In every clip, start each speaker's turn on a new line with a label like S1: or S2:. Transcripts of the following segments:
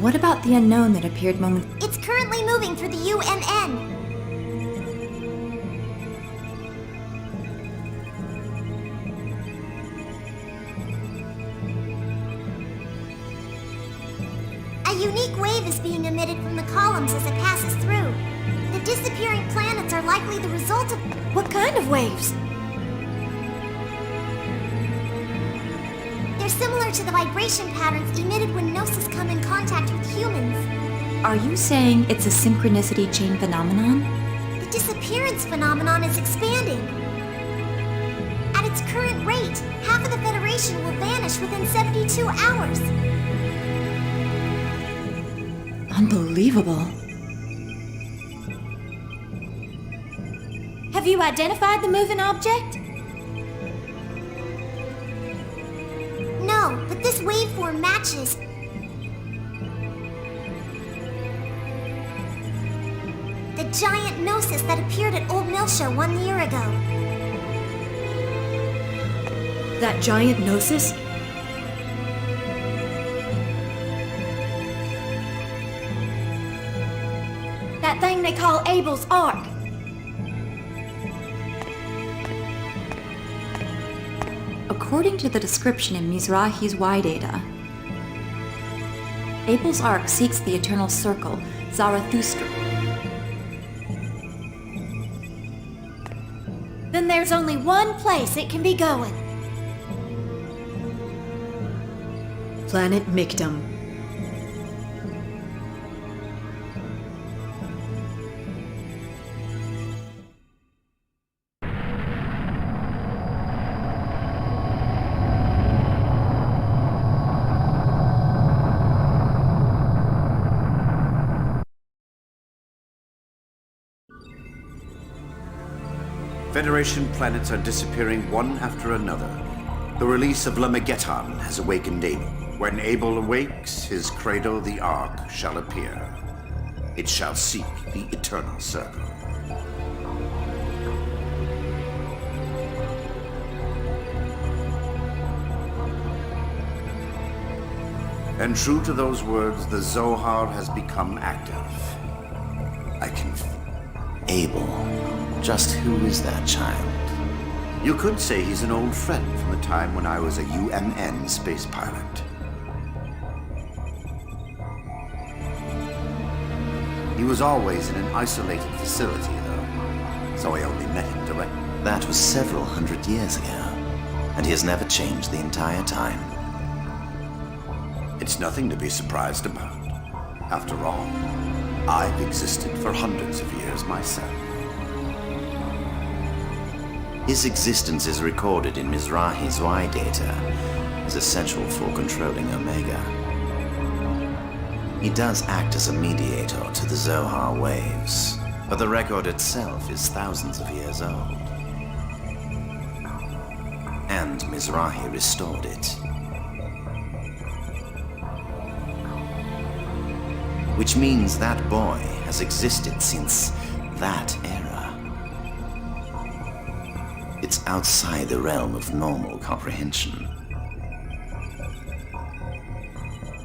S1: What about the unknown that appeared
S2: It's currently moving through the UMN. A unique wave is being emitted from the columns as it passes through. The disappearing planets are likely the result of...
S1: What kind of waves?
S2: They're similar to the vibration patterns emitted when Gnosis come in contact with humans.
S1: Are you saying it's a synchronicity chain phenomenon?
S2: The disappearance phenomenon is expanding. At its current rate, half of the Federation will vanish within 72 hours.
S1: Unbelievable. Have you identified the moving object?
S2: No, but this waveform matches. The giant Gnosis that appeared at Old Mill Show 1 year ago.
S1: That giant Gnosis? That thing they call Abel's Ark. According to the description in Mizrahi's Y data, Abel's Ark seeks the eternal circle, Zarathustra. Then there's only one place it can be going. Planet Mictum.
S3: Federation planets are disappearing one after another. The release of Lemegeton has awakened Abel. When Abel awakes, his cradle, the Ark, shall appear. It shall seek the eternal circle. And true to those words, the Zohar has become active. I can...
S4: Abel. Just who is that child?
S3: You could say he's an old friend from the time when I was a UMN space pilot. He was always in an isolated facility, though, so I only met him directly.
S4: That was several hundred years ago, and he has never changed the entire time.
S3: It's nothing to be surprised about. After all, I've existed for hundreds of years myself.
S4: His existence is recorded in Mizrahi's Y data as essential for controlling Omega. He does act as a mediator to the Zohar waves, but the record itself is thousands of years old. And Mizrahi restored it. Which means that boy has existed since that era. It's outside the realm of normal comprehension.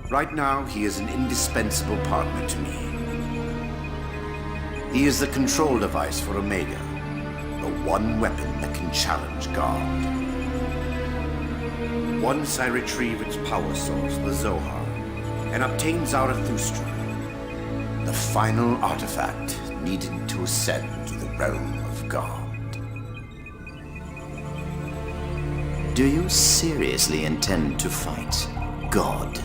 S3: Right now, he is an indispensable partner to me. He is the control device for Omega, the one weapon that can challenge God. Once I retrieve its power source, the Zohar, and obtain Zarathustra, the final artifact needed to ascend to the realm of God.
S4: Do you seriously intend to fight God?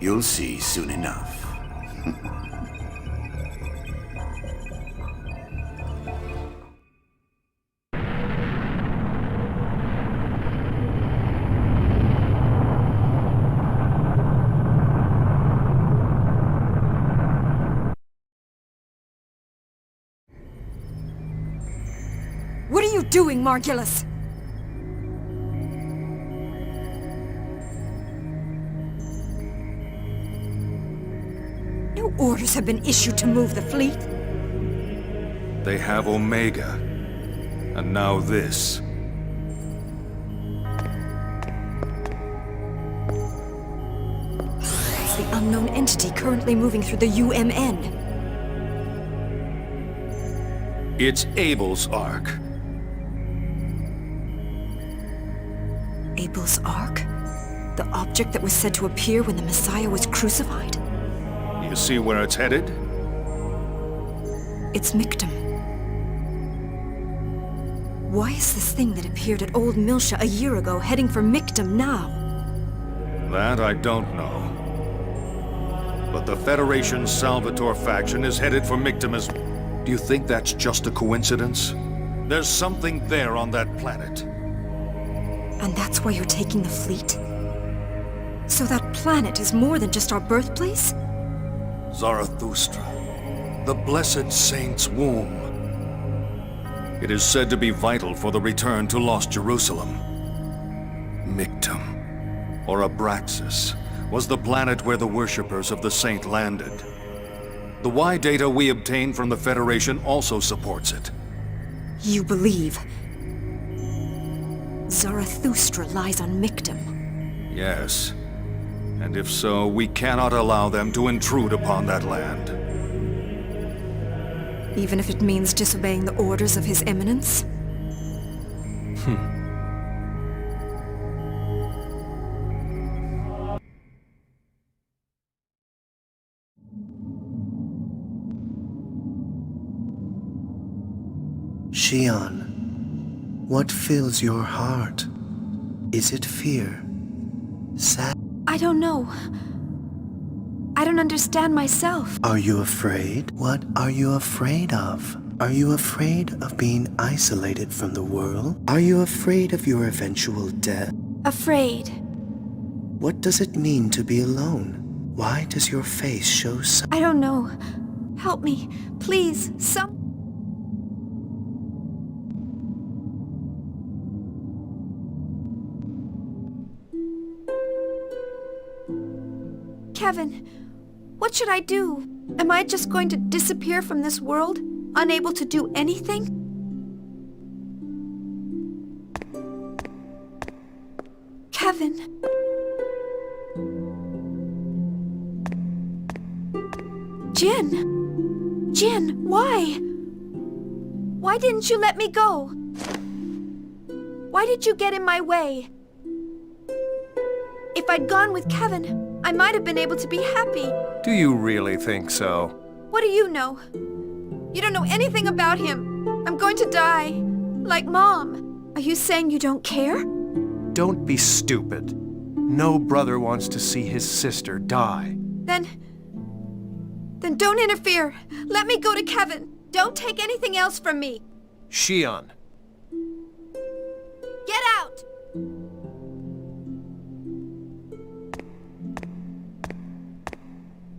S3: You'll see soon enough.
S5: What are you doing, Margulis? No orders have been issued to move the fleet.
S6: They have Omega, and now this.
S5: is the unknown entity currently moving through the UMN?
S6: It's Abel's Ark.
S5: Abel's Ark? The object that was said to appear when the Messiah was crucified?
S6: You see where it's headed?
S5: It's Mictum. Why is this thing that appeared at Old Milsha a year ago heading for Mictum now?
S6: That I don't know. But the Federation Salvatore faction is headed for Mictum as... Do you think that's just a coincidence? There's something there on that planet.
S5: And that's why you're taking the fleet? So that planet is more than just our birthplace?
S6: Zarathustra, the blessed saint's womb. It is said to be vital for the return to Lost Jerusalem. Mictum, or Abraxas, was the planet where the worshippers of the saint landed. The Y data we obtained from the Federation also supports it.
S5: You believe Zarathustra lies on Mictum?
S6: Yes. And if so, we cannot allow them to intrude upon that land.
S5: Even if it means disobeying the orders of His Eminence?
S7: Xion, what fills your heart? Is it fear? Sad?
S8: I don't know. I don't understand myself.
S7: Are you afraid? What are you afraid of? Are you afraid of being isolated from the world? Are you afraid of your eventual death?
S8: Afraid.
S7: What does it mean to be alone? Why does your face show so...
S8: I don't know. Help me, please, Kevin, what should I do? Am I just going to disappear from this world, unable to do anything? Kevin. Jin! Jin, why? Why didn't you let me go? Why did you get in my way? If I'd gone with Kevin, I might have been able to be happy.
S9: Do you really think so?
S8: What do you know? You don't know anything about him. I'm going to die. Like Mom. Are you saying you don't care?
S9: Don't be stupid. No brother wants to see his sister die.
S8: Then don't interfere. Let me go to Kevin. Don't take anything else from me.
S9: Xion.
S8: Get out!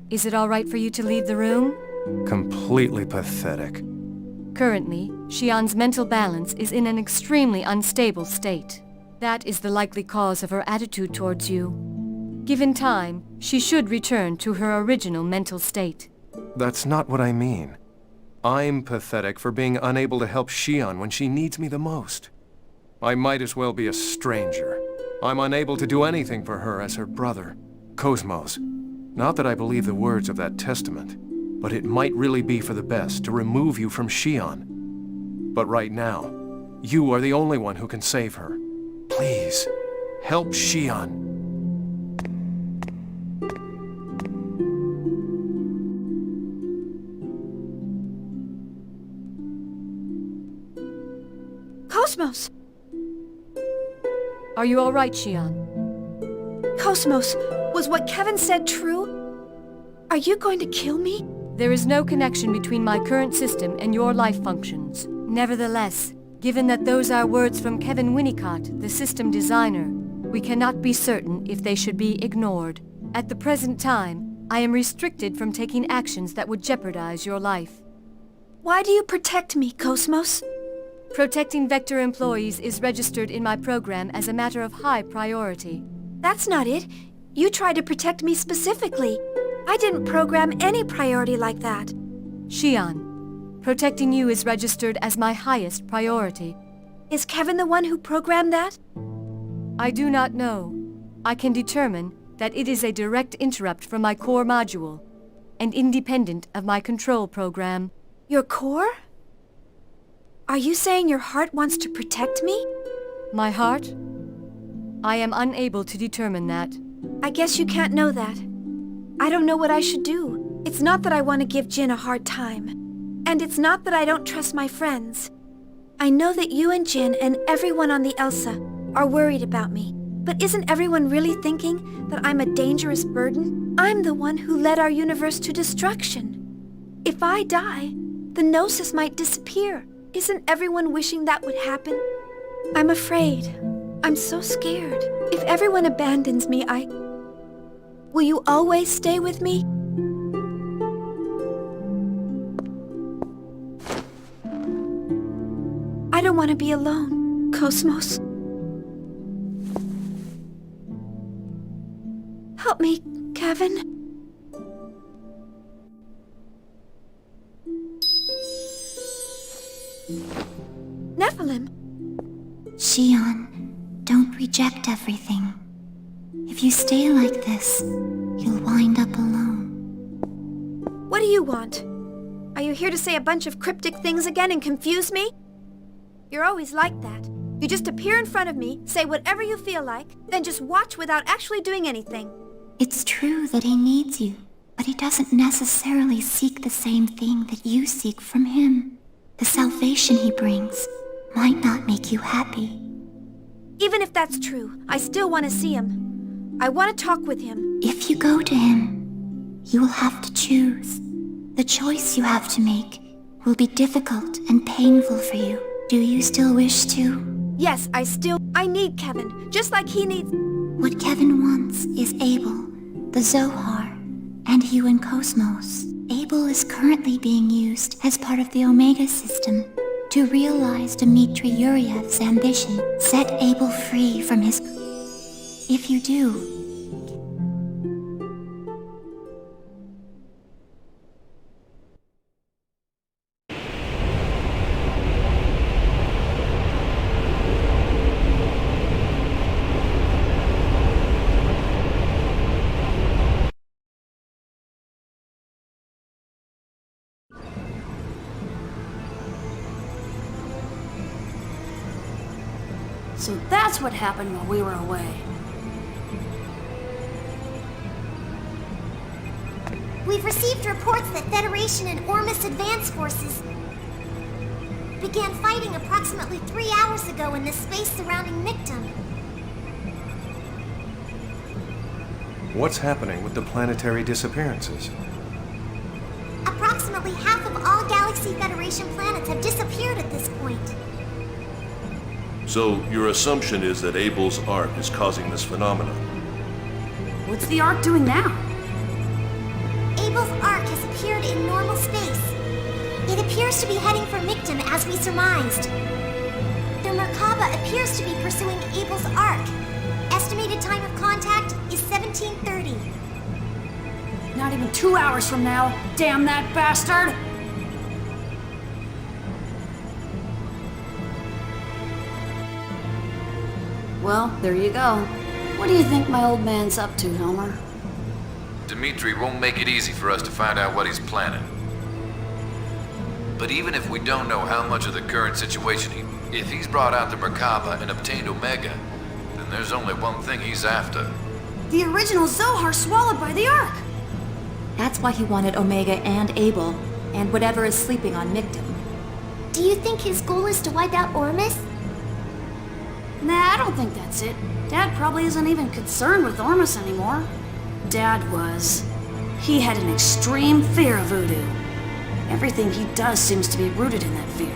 S10: Is it all right for you to leave the room?
S9: Completely pathetic.
S10: Currently, Xion's mental balance is in an extremely unstable state. That is the likely cause of her attitude towards you. Given time, she should return to her original mental state.
S9: That's not what I mean. I'm pathetic for being unable to help Xion when she needs me the most. I might as well be a stranger. I'm unable to do anything for her as her brother, Cosmos. Not that I believe the words of that testament, but it might really be for the best to remove you from Xion. But right now, you are the only one who can save her. Please, help Xion.
S8: Cosmos!
S10: Are you all right, Xion?
S8: Cosmos, was what Kevin said true? Are you going to kill me?
S10: There is no connection between my current system and your life functions. Nevertheless, given that those are words from Kevin Winnicott, the system designer, we cannot be certain if they should be ignored. At the present time, I am restricted from taking actions that would jeopardize your life.
S8: Why do you protect me, Cosmos?
S10: Protecting Vector employees is registered in my program as a matter of high priority.
S8: That's not it. You tried to protect me specifically. I didn't program any priority like that.
S10: Xion, protecting you is registered as my highest priority.
S8: Is Kevin the one who programmed that?
S10: I do not know. I can determine, that it is a direct interrupt from my core module, and independent of my control program.
S8: Your core? Are you saying your heart wants to protect me?
S10: My heart? I am unable to determine that.
S8: I guess you can't know that. I don't know what I should do. It's not that I want to give Jin a hard time. And it's not that I don't trust my friends. I know that you and Jin and everyone on the Elsa are worried about me. But isn't everyone really thinking that I'm a dangerous burden? I'm the one who led our universe to destruction. If I die, the Gnosis might disappear. Isn't everyone wishing that would happen? I'm afraid. I'm so scared. If everyone abandons me, Will you always stay with me? I don't want to be alone, Cosmos. Help me, Kevin. Nephilim.
S2: Shion, don't reject everything. If you stay like this, you'll wind up alone.
S8: What do you want? Are you here to say a bunch of cryptic things again and confuse me? You're always like that. You just appear in front of me, say whatever you feel like, then just watch without actually doing anything.
S2: It's true that he needs you, but he doesn't necessarily seek the same thing that you seek from him. The salvation he brings might not make you happy.
S8: Even if that's true, I still want to see him. I want to talk with him.
S2: If you go to him, you will have to choose. The choice you have to make will be difficult and painful for you. Do you still wish to?
S8: Yes, I need Kevin, just like he needs...
S2: What Kevin wants is Abel, the Zohar, and you and Cosmos. Abel is currently being used as part of the Omega system to realize Dmitry Yuryev's ambition. Set Abel free from his... If you do,
S11: So that's what happened while we were away.
S2: we've received reports that Federation and Ormus advance forces began fighting approximately 3 hours ago in the space surrounding Mictum.
S9: What's happening with the planetary disappearances?
S2: Approximately half of all Galaxy Federation planets have disappeared at this point.
S12: So, your assumption is that Abel's arc is causing this phenomenon?
S11: What's the Ark doing now?
S2: Abel's arc has appeared in normal space. It appears to be heading for Mictum as we surmised. The Merkaba appears to be pursuing Abel's arc. Estimated time of contact is 1730.
S11: Not even 2 hours from now. Damn that bastard! Well, there you go. What do you think my old man's up to, Helmer?
S13: Dmitri won't make it easy for us to find out what he's planning. But even if we don't know how much of the current situation if he's brought out the Merkaba and obtained Omega, then there's only one thing he's after.
S11: The original Zohar swallowed by the Ark!
S1: That's why he wanted Omega and Abel, and whatever is sleeping on Mictum.
S2: Do you think his goal is to wipe out Ormus?
S11: Nah, I don't think that's it. Dad probably isn't even concerned with Ormus anymore. Dad was. He had an extreme fear of voodoo. Everything he does seems to be rooted in that fear.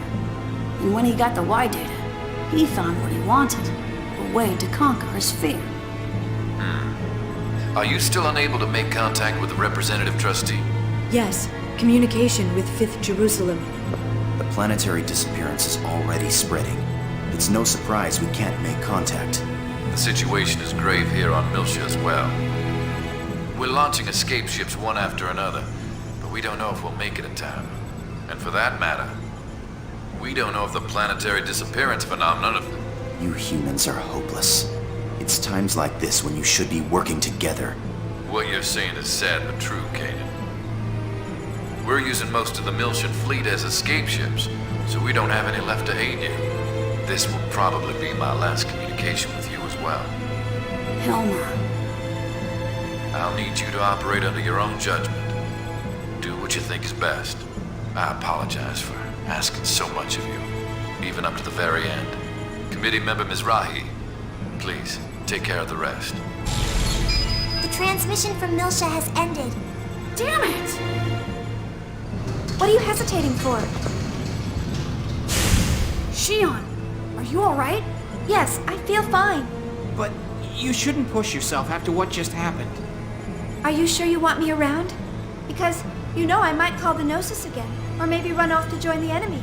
S11: And when he got the Y data, he found what he wanted. A way to conquer his fear.
S13: Are you still unable to make contact with the representative trustee?
S10: Yes, communication with 5th Jerusalem.
S4: The planetary disappearance is already spreading. It's no surprise we can't make contact.
S13: The situation is grave here on Milsha as well. We're launching escape ships one after another, but we don't know if we'll make it in time. And for that matter, we don't know if the planetary disappearance phenomenon of...
S4: You humans are hopeless. It's times like this when you should be working together.
S13: What you're saying is sad but true, Kanan. We're using most of the Miltian fleet as escape ships, so we don't have any left to aid you. This will probably be my last communication with you as well.
S11: Helmer.
S13: I'll need you to operate under your own judgment. Do what you think is best. I apologize for asking so much of you, even up to the very end. Committee member Mizrahi, please take care of the rest.
S2: The transmission from Milsha has ended.
S11: Damn it!
S8: What are you hesitating for?
S11: Shion, are you alright?
S8: Yes, I feel fine.
S14: But you shouldn't push yourself after what just happened.
S8: Are you sure you want me around? Because, you know, I might call the Gnosis again, or maybe run off to join the enemy.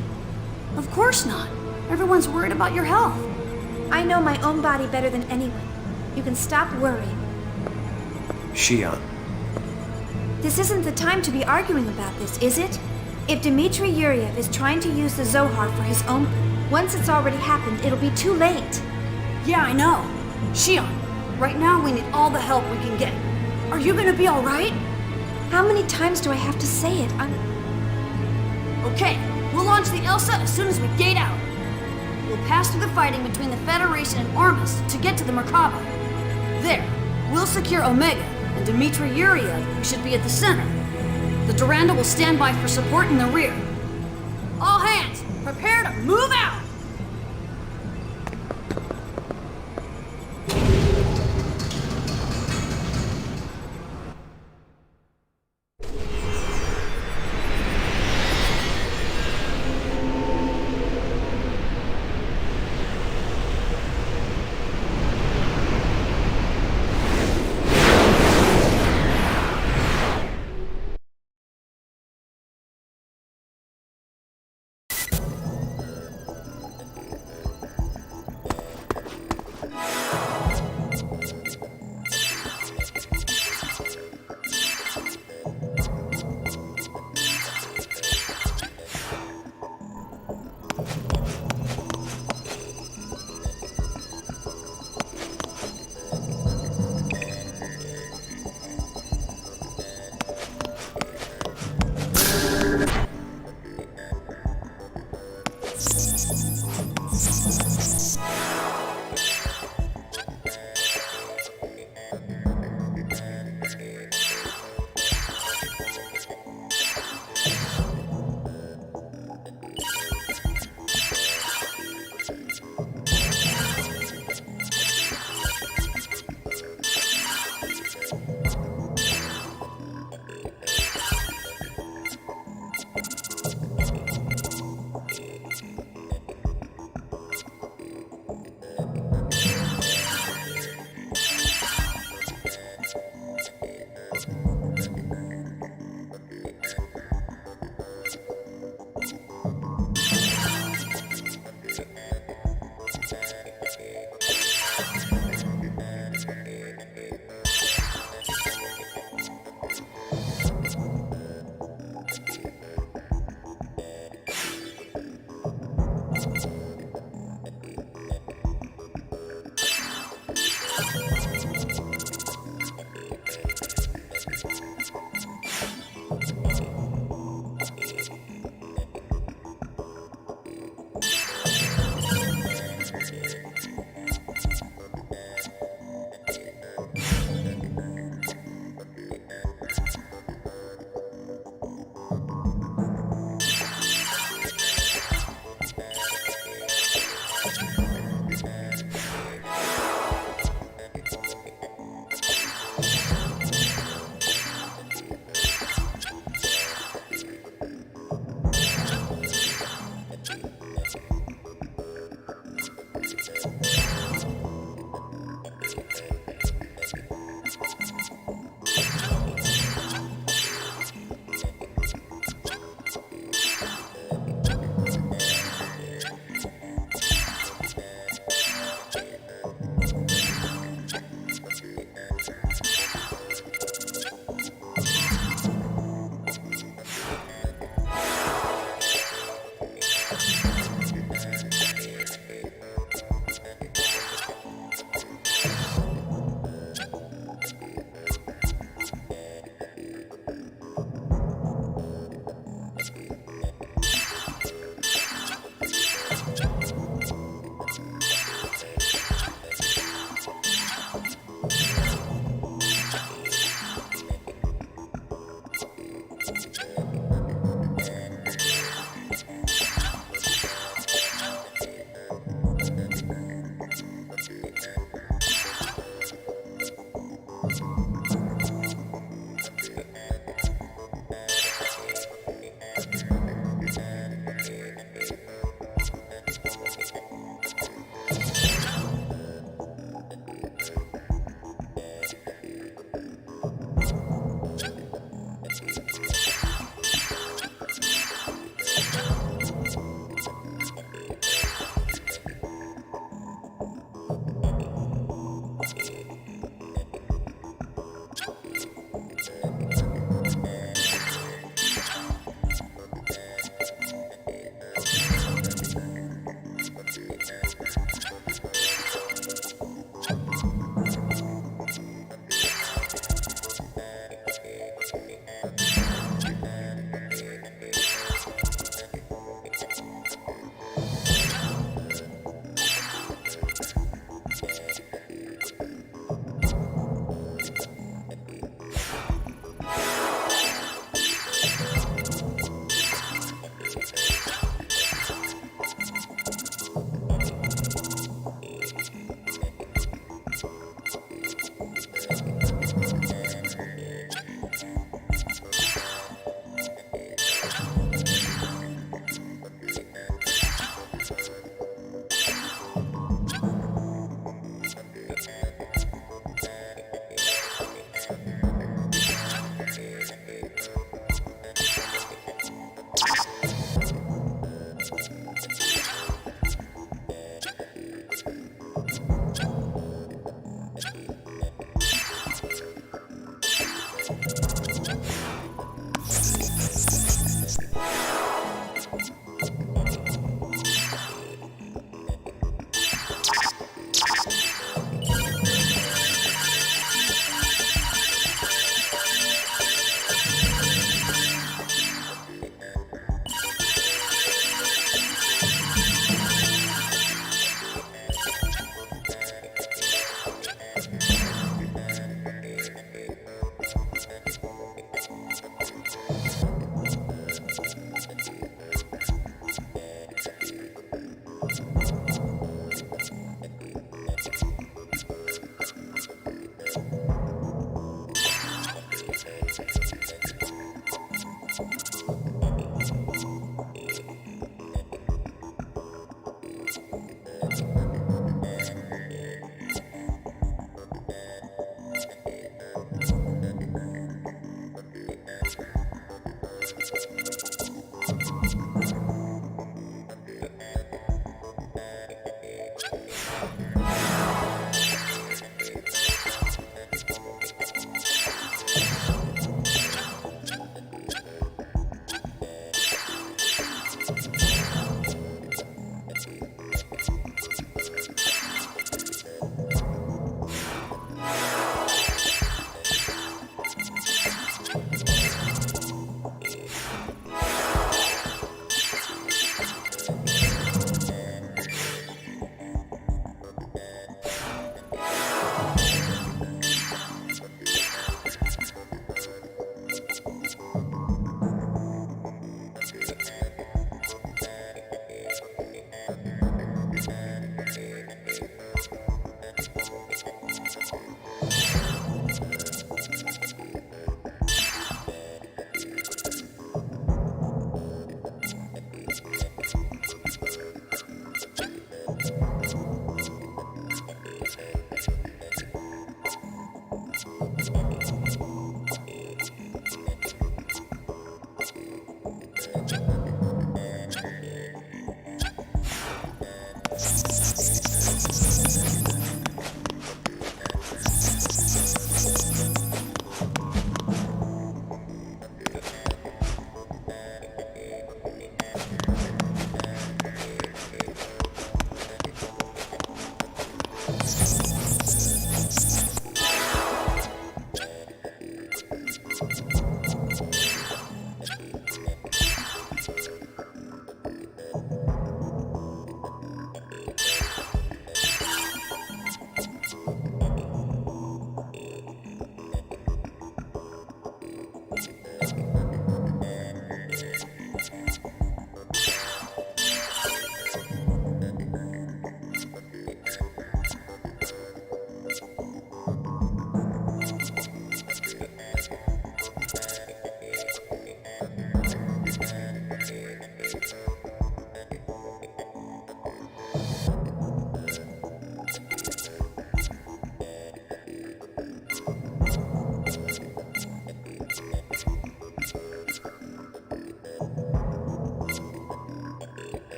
S11: Of course not. Everyone's worried about your health.
S8: I know my own body better than anyone. You can stop worrying.
S9: Shion.
S8: This isn't the time to be arguing about this, is it? If Dmitry Yuriev is trying to use the Zohar for his own... Once it's already happened, it'll be too late.
S11: Yeah, I know. Shion, right now we need all the help we can get. Are you gonna be alright?
S8: How many times do I have to say it?
S11: Okay, we'll launch the Elsa as soon as we gate out. We'll pass through the fighting between the Federation and Armus to get to the Merkaba. There, we'll secure Omega, and Dmitry Yuriev should be at the center. The Duranda will stand by for support in the rear. All hands, prepare to move out!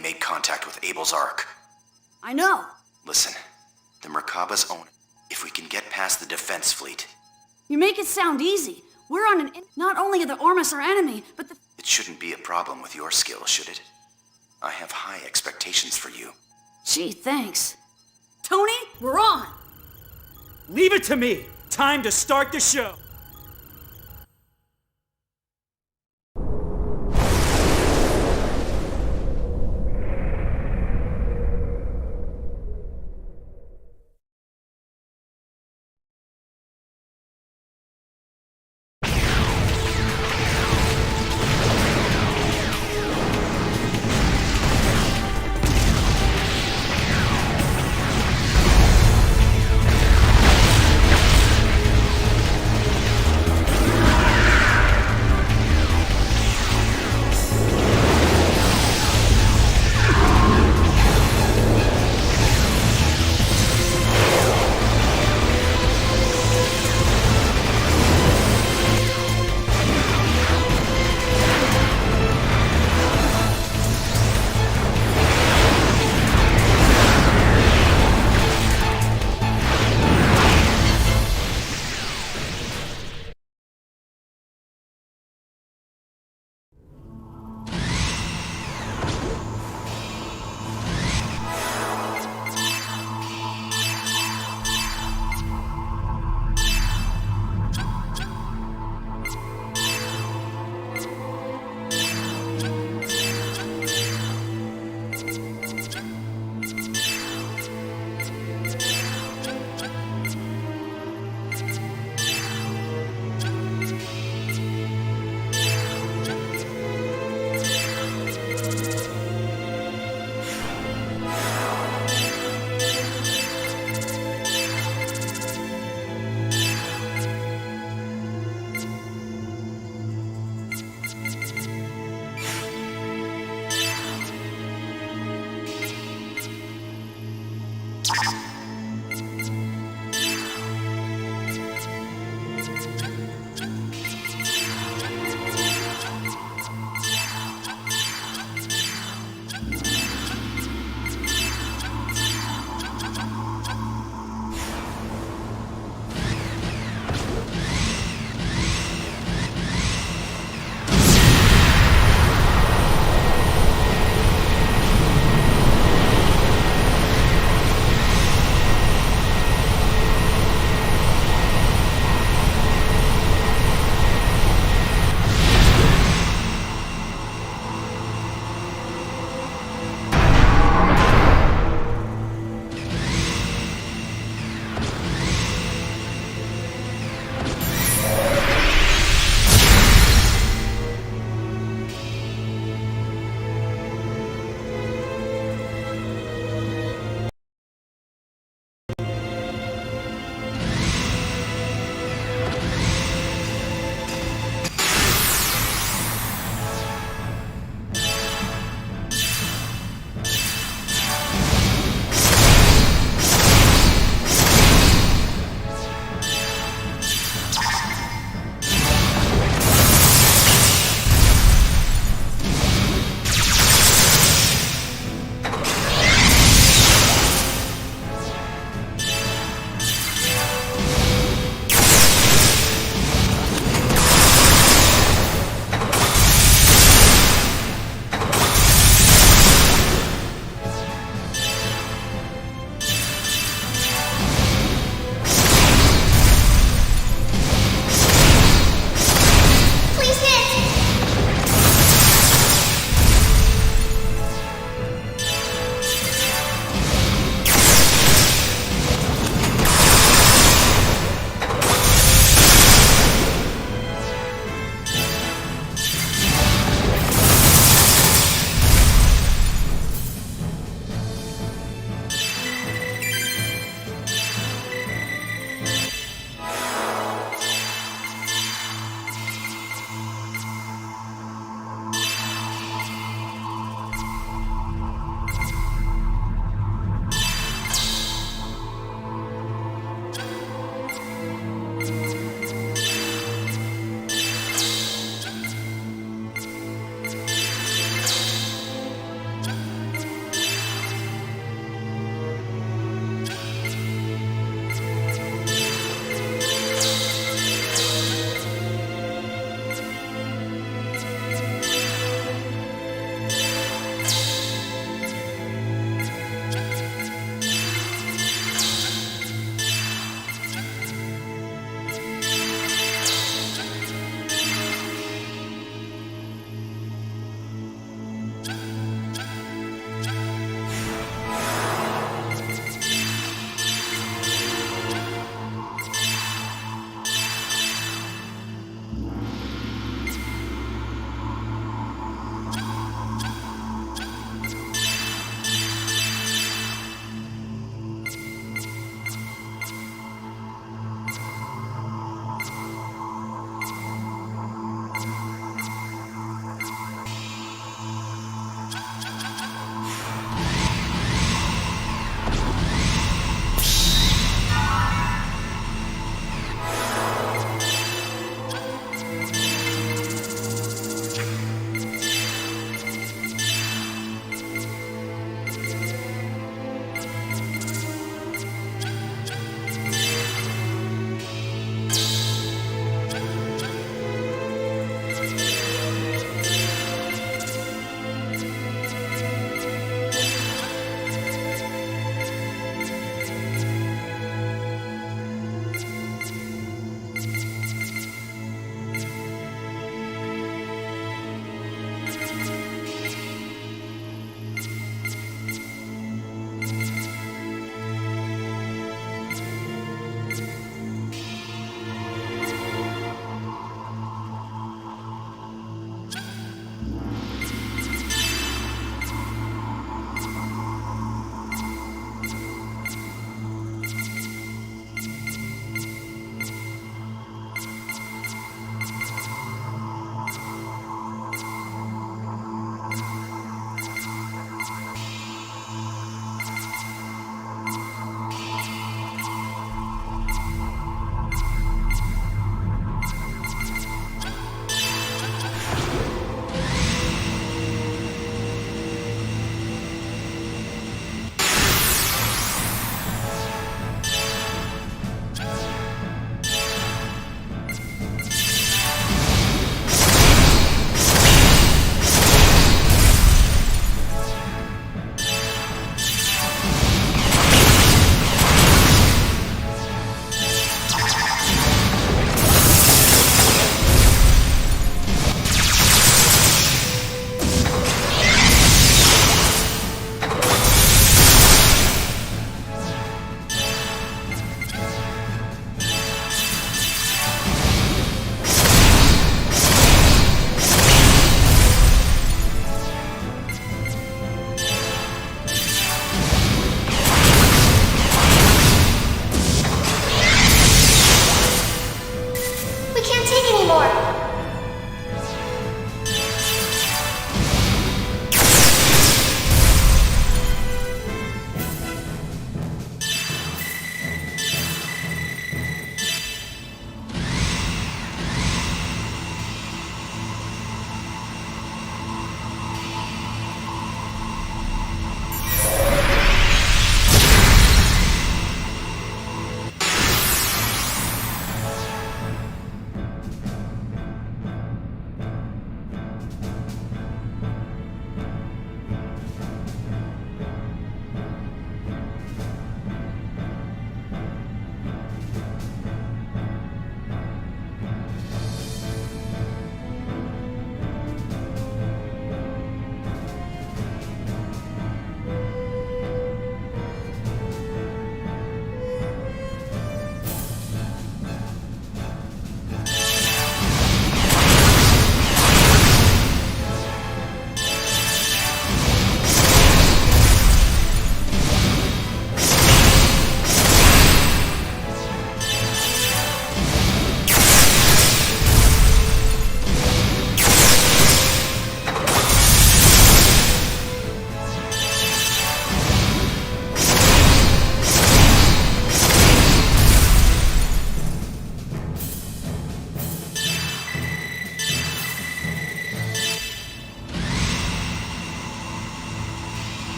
S4: Made contact with Abel's Ark.
S11: I know.
S4: Listen, the Merkaba's own. If we can get past the defense fleet.
S11: You make it sound easy. We're on an... Not only are the Ormus our enemy, but the...
S4: It shouldn't be a problem with your skill, should it? I have high expectations for you.
S11: Gee, thanks. Tony, we're on!
S15: Leave it to me! Time to start the show!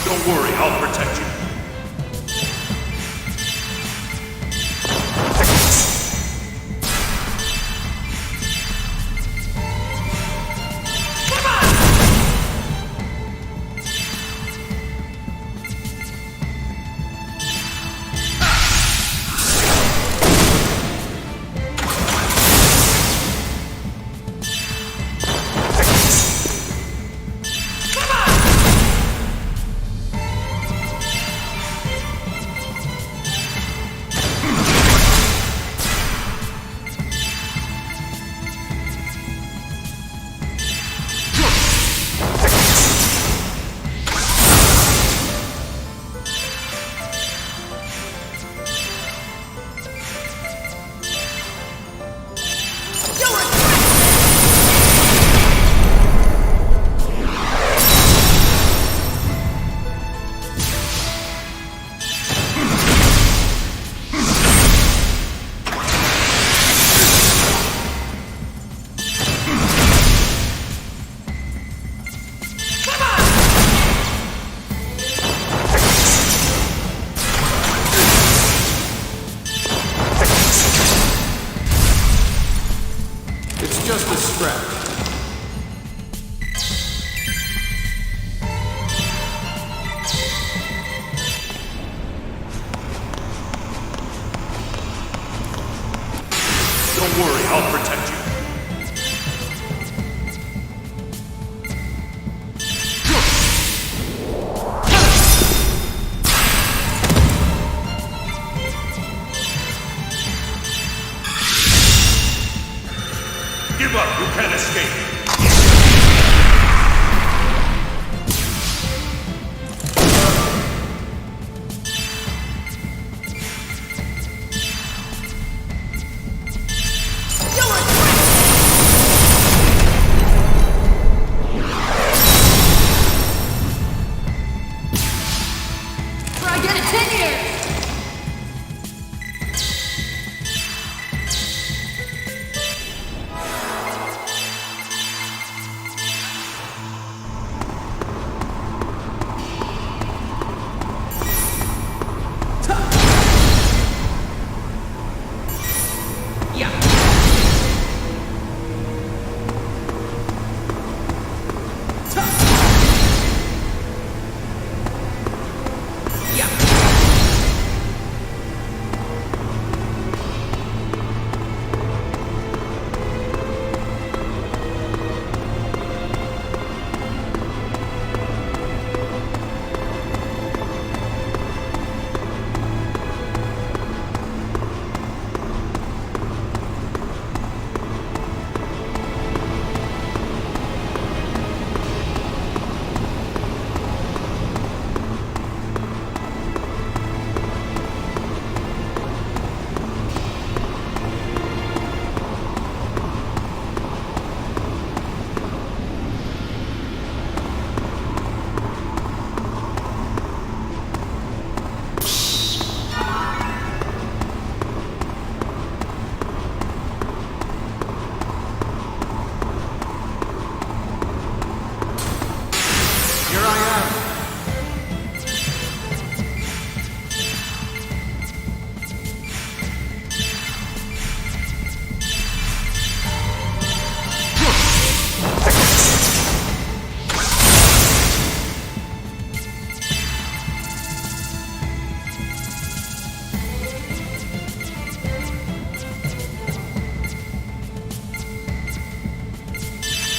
S12: Don't worry, I'll protect you.
S9: Just a scratch.
S12: Don't worry, I'll protect you. Give up, you can't escape.
S11: Try get it 10 years!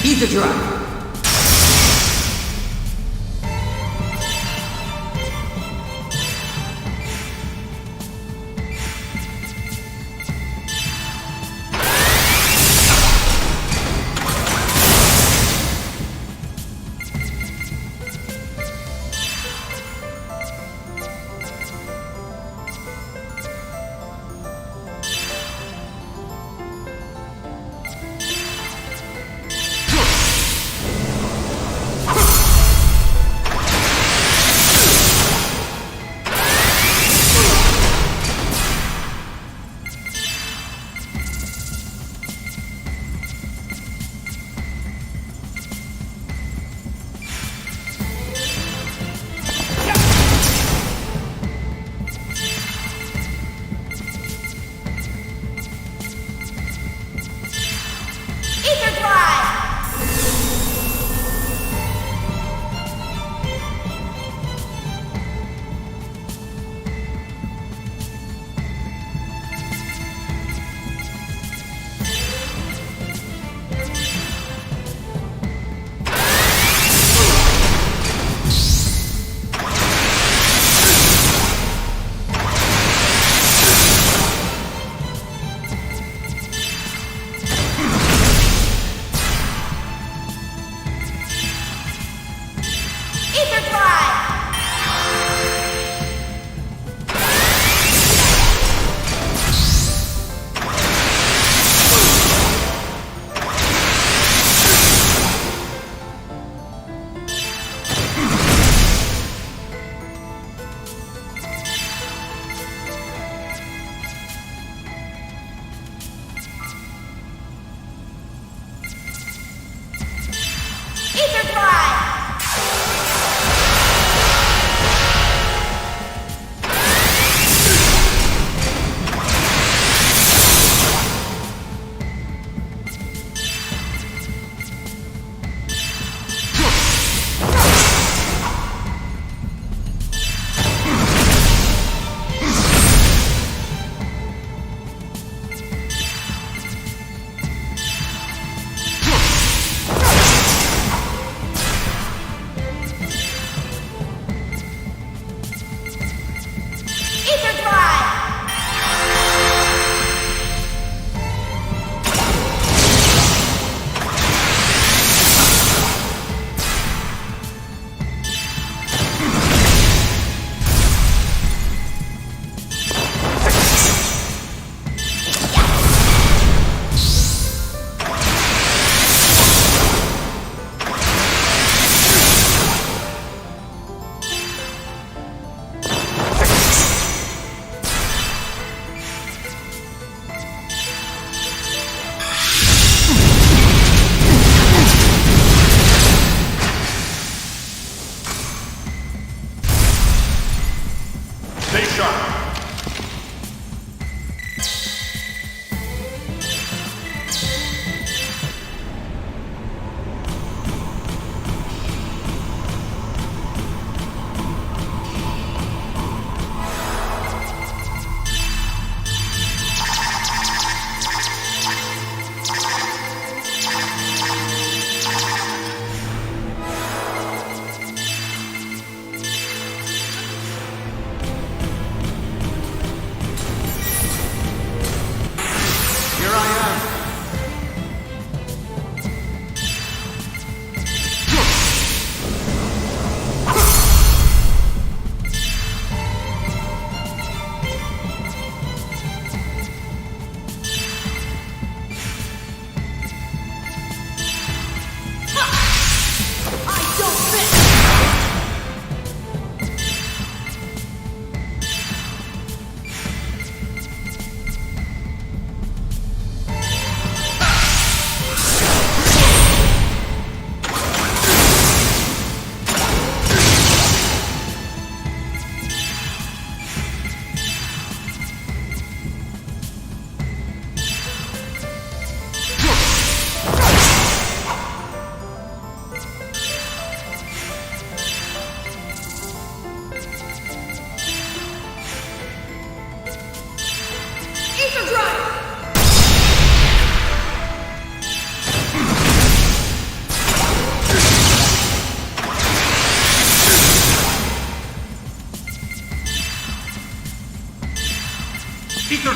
S14: Eat the drug.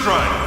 S12: Ether's right!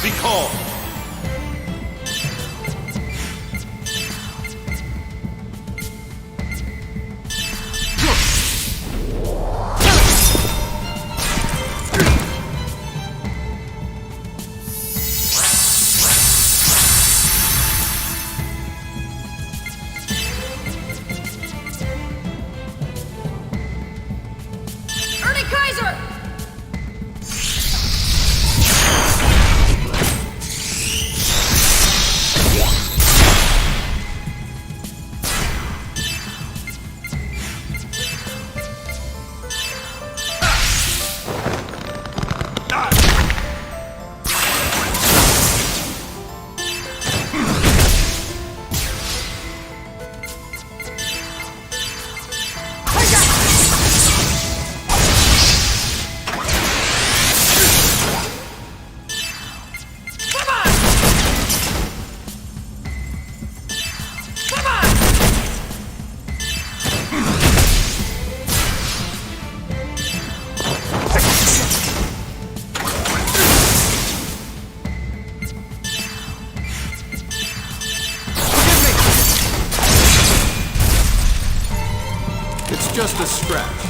S12: Be calm.
S9: It's just a scratch.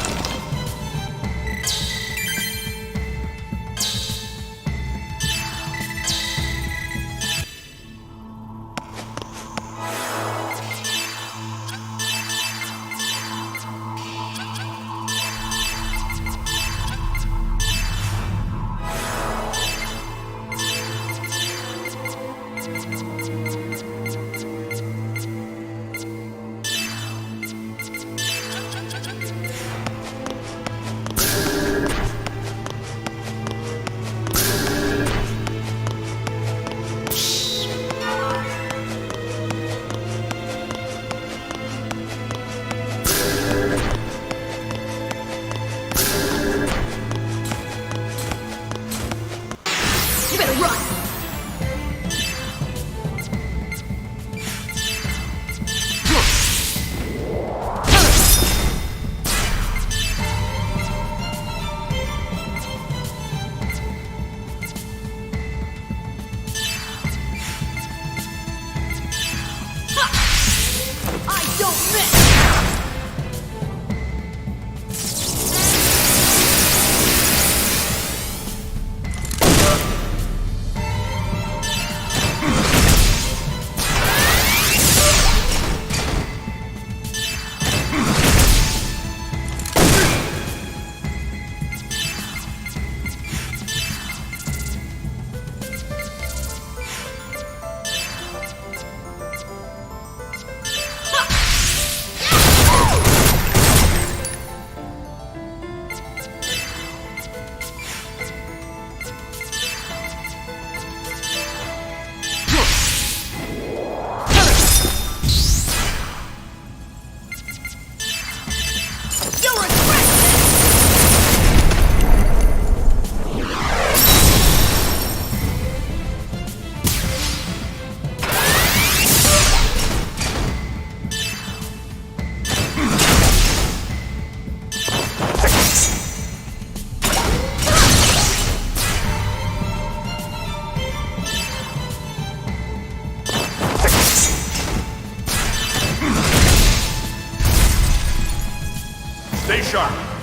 S12: Stay sharp.